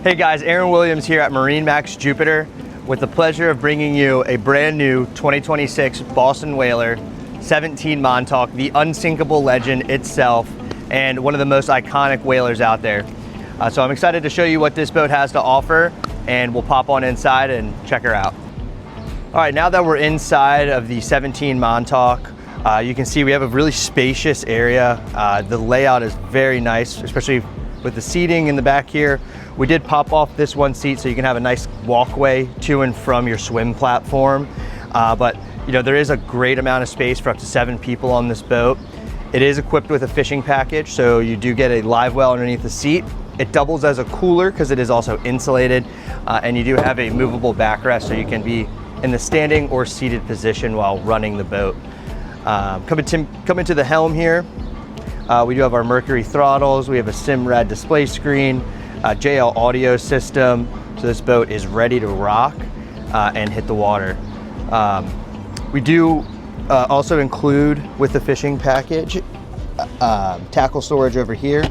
Hey guys, Aaron Williams here at MarineMax Jupiter with the pleasure of bringing you a brand new 2026 Boston Whaler 17 Montauk, the unsinkable legend itself and one of the most iconic whalers out there. So I'm excited to show you what this boat has to offer, and we'll pop on inside and check her out. All right, now that we're inside of the 17 Montauk, you can see we have a really spacious area. The layout is very nice, especially with the seating in the back here. We did pop off this one seat so you can have a nice walkway to and from your swim platform. But you know, there is a great amount of space for up to 7 people on this boat. It is equipped with a fishing package, so you do get a live well underneath the seat. It doubles as a cooler because it is also insulated, and you do have a movable backrest so you can be in the standing or seated position while running the boat. Coming to the helm here, we do have our Mercury throttles, we have a Simrad display screen, JL audio system, so this boat is ready to rock and hit the water. We do also include with the fishing package tackle storage over here,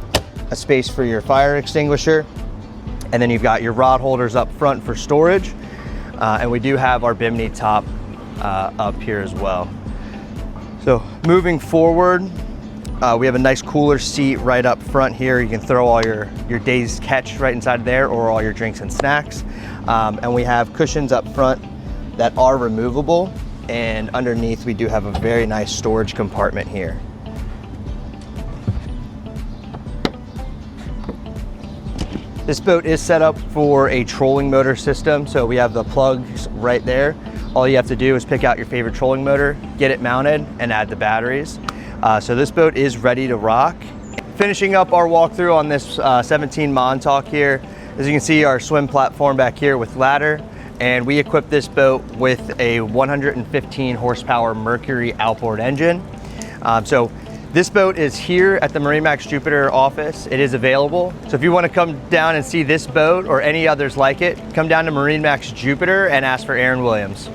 a space for your fire extinguisher, and then you've got your rod holders up front for storage, and we do have our bimini top up here as well. So moving forward, we have a nice cooler seat right up front here. You can throw all your day's catch right inside there, or all your drinks and snacks. And we have cushions up front that are removable, and underneath we do have a very nice storage compartment here. This boat is set up for a trolling motor system, so we have the plugs right there. All you have to do is pick out your favorite trolling motor, get it mounted, and add the batteries. So this boat is ready to rock. Finishing up our walkthrough on this 17 Montauk here, as you can see, our swim platform back here with ladder, and we equipped this boat with a 115 horsepower Mercury outboard engine. So this boat is here at the MarineMax Jupiter office. It is available. So if you want to come down and see this boat or any others like it, come down to MarineMax Jupiter and ask for Aaron Williams.